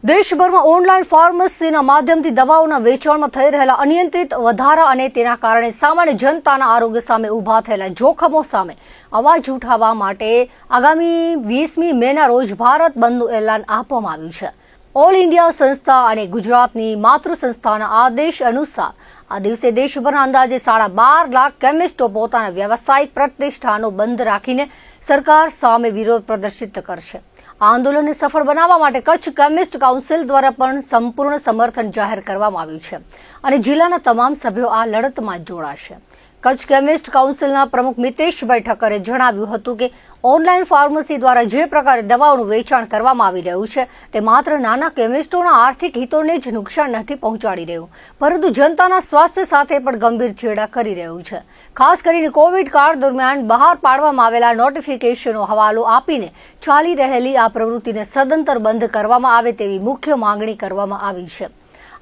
દેશભરમાં ઓનલાઈન ફાર્મસીના માધ્યમથી દવાઓના વેચાણમાં થઈ રહેલા અનિયંત્રિત વધારા અને તેના કારણે સામાન્ય જનતાના આરોગ્ય સામે ઊભા થયેલા જોખમો સામે અવાજ ઉઠાવવા માટે આગામી 20મી મેના રોજ ભારત બંધનું એલાન આપવામાં આવ્યું છે। ઓલ ઇન્ડિયા સંસ્થા અને ગુજરાતની માતૃ સંસ્થાના આદેશ અનુસાર આ દિવસે દેશભરના અંદાજે 12.5 લાખ કેમિસ્ટો પોતાના વ્યવસાયિક પ્રતિષ્ઠાનો બંધ રાખીને સરકાર સામે વિરોધ પ્રદર્શિત કરશે। આ આંદોલનને સફળ બનાવવા માટે કચ્છ કેમિસ્ટ કાઉન્સિલ દ્વારા પણ સંપૂર્ણ સમર્થન જાહેર કરવામાં આવ્યું છે અને જિલ્લાના તમામ સભ્યો આ લડતમાં જોડાશે। કચ્છ કેમિસ્ટ કાઉન્સિલના પ્રમુખ મિતેશભાઈ ઠક્કરે જણાવ્યું હતું કે ઓનલાઈન ફાર્મસી દ્વારા જે પ્રકારે દવાઓનું વેચાણ કરવામાં આવી રહ્યું છે તે માત્ર નાના કેમિસ્ટોના આર્થિક હિતોને જ નુકસાન નથી પહોંચાડી રહ્યું, પરંતુ જનતાના સ્વાસ્થ્ય સાથે પણ ગંભીર છેડા કરી રહ્યું છે। ખાસ કરીને કોવિડ કાળ દરમિયાન બહાર પાડવામાં આવેલા નોટિફિકેશનનો હવાલો આપીને ચાલી રહેલી આ પ્રવૃત્તિને સદંતર બંધ કરવામાં આવે તેવી મુખ્ય માંગણી કરવામાં આવી છે।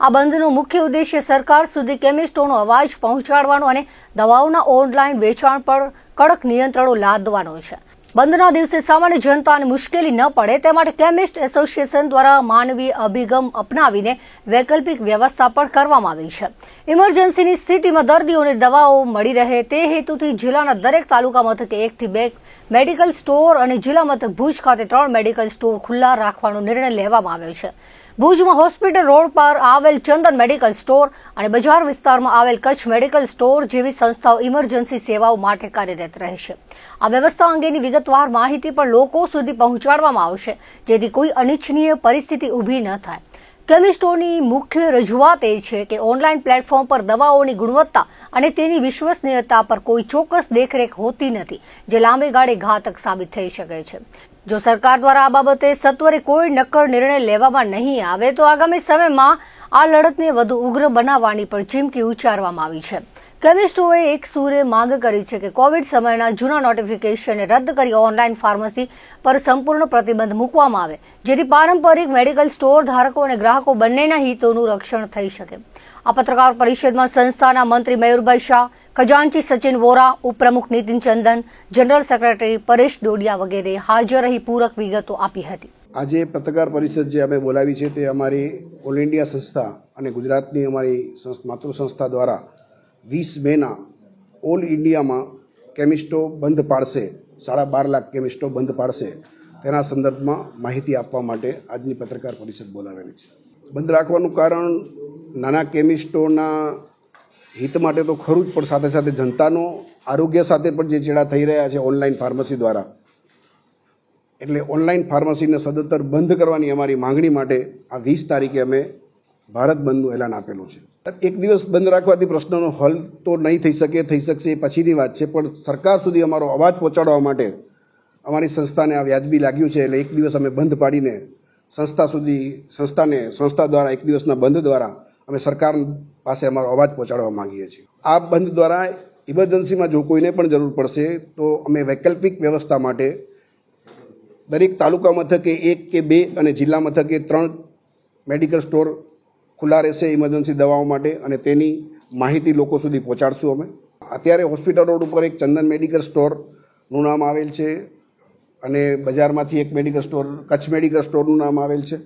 આ બંધનો મુખ્ય ઉદ્દેશ્ય સરકાર સુધી કેમિસ્ટોનો અવાજ પહોંચાડવાનો અને દવાઓના ઓનલાઈન વેચાણ પર કડક નિયંત્રણો લાદવાનો છે। બંધના દિવસે સામાન્ય જનતાને મુશ્કેલી ન પડે તે માટે કેમિસ્ટ એસોસિએશન દ્વારા માનવીય અભિગમ અપનાવીને વૈકલ્પિક વ્યવસ્થા પણ કરવામાં આવી છે। ઇમરજન્સીની સ્થિતિમાં દર્દીઓને દવાઓ મળી રહે તે હેતુથી જિલ્લાના દરેક તાલુકા મથકે 1 થી 2 મેડિકલ સ્ટોર અને જિલ્લા મથક ભુજ ખાતે 3 મેડિકલ સ્ટોર ખુલ્લા રાખવાનો નિર્ણય લેવામાં આવ્યો છે। ભુજમાં હોસ્પિટલ રોડ પર આવેલ ચંદન મેડિકલ સ્ટોર અને બજાર વિસ્તારમાં આવેલ કચ્છ મેડિકલ સ્ટોર જેવી સંસ્થાઓ ઇમરજન્સી સેવાઓ માટે કાર્યરત રહેશે। આ વ્યવસ્થા અંગેની વિગતવાર માહિતી પણ લોકો સુધી પહોંચાડવામાં આવશે જેથી કોઈ અનિચ્છનીય પરિસ્થિતિ ઊભી ન થાય। કેમિસ્ટોની મુખ્ય રજૂઆત એ છે કે ઓનલાઈન પ્લેટફોર્મ પર દવાઓની ગુણવત્તા અને તેની વિશ્વસનીયતા પર કોઈ ચોક્કસ દેખરેખ હોતી નથી, જે લાંબે ગાળે ઘાતક સાબિત થઈ શકે છે। જો સરકાર દ્વારા આ બાબતે સત્વરે કોઈ નક્કર નિર્ણય લેવામાં નહીં આવે તો આગામી સમયમાં આ લડતને વધુ ઉગ્ર બનાવવાની પણ ચીમકી ઉચ્ચારવામાં આવી છે। કેમિસ્ટોએ એક સૂરે માંગ કરી છે કે કોવિડ સમયના જૂના નોટિફિકેશનને રદ કરી ઓનલાઈન ફાર્મસી પર સંપૂર્ણ પ્રતિબંધ મૂકવામાં આવે, જેથી પારંપરિક મેડિકલ સ્ટોર ધારકો અને ગ્રાહકો બંનેના હિતોનું રક્ષણ થઈ શકે। આ પત્રકાર પરિષદમાં સંસ્થાના મંત્રી મયુરભાઈ શાહ, ખજાનચી સચિન વોરા, ઉપપ્રમુખ નીતિન ચંદન, જનરલ સેક્રેટરી પરેશ ડોડિયા વગેરે હાજર રહી પૂરક વિગતો આપી હતી। આજે પત્રકાર પરિષદ જે અમે બોલાવી છે તે અમારી ઓલ ઇન્ડિયા સંસ્થા અને ગુજરાતની અમારી માતૃ સંસ્થા દ્વારા 20 મેના ઓલ ઇન્ડિયામાં કેમિસ્ટો બંધ પાડશે, 12.5 લાખ કેમિસ્ટો બંધ પાડશે તેના સંદર્ભમાં માહિતી આપવા માટે આજની પત્રકાર પરિષદ બોલાવેલી છે। બંધ રાખવાનું કારણ નાના કેમિસ્ટોના હિત માટે તો ખરું જ, પણ સાથે સાથે જનતાનો આરોગ્ય સાથે પણ જે ચેડા થઈ રહ્યા છે ઓનલાઈન ફાર્મસી દ્વારા, એટલે ઓનલાઈન ફાર્મસીને સદંતર બંધ કરવાની અમારી માંગણી માટે આ 20 તારીખે અમે ભારત બંધનું એલાન આપેલું છે। એક દિવસ બંધ રાખવાથી પ્રશ્નનો હલ તો નહીં થઈ શકશે એ પછીની વાત છે, પણ સરકાર સુધી અમારો અવાજ પહોંચાડવા માટે અમારી સંસ્થાને આ વ્યાજબી લાગ્યું છે, એટલે એક દિવસ અમે બંધ પાડીને સંસ્થા દ્વારા એક દિવસના બંધ દ્વારા અમે સરકાર પાસે અમારો અવાજ પહોંચાડવા માંગીએ છીએ। આ બંધ દ્વારા ઇમરજન્સીમાં જો કોઈને પણ જરૂર પડશે તો અમે વૈકલ્પિક વ્યવસ્થા માટે દરેક તાલુકા મથકે 1 કે 2 અને જિલ્લા મથકે 3 મેડિકલ સ્ટોર ખુલ્લા રહેશે ઇમરજન્સી દવાઓ માટે, અને તેની માહિતી લોકો સુધી પહોંચાડશું અમે। અત્યારે હોસ્પિટલ રોડ ઉપર એક ચંદન મેડિકલ સ્ટોરનું નામ આવેલ છે અને બજારમાંથી એક મેડિકલ સ્ટોર કચ્છ મેડિકલ સ્ટોરનું નામ આવેલ છે।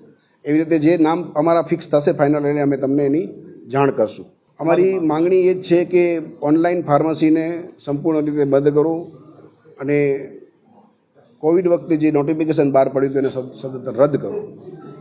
એવી રીતે જે નામ અમારા ફિક્સ થશે ફાઇનલ, એને અમે તમને એની જાણ કરશું। અમારી માંગણી એ જ છે કે ઓનલાઈન ફાર્મસીને સંપૂર્ણ રીતે બંધ કરો અને કોવિડ વખતે જે નોટિફિકેશન બહાર પડ્યું હતું એને સદંતર રદ કરો।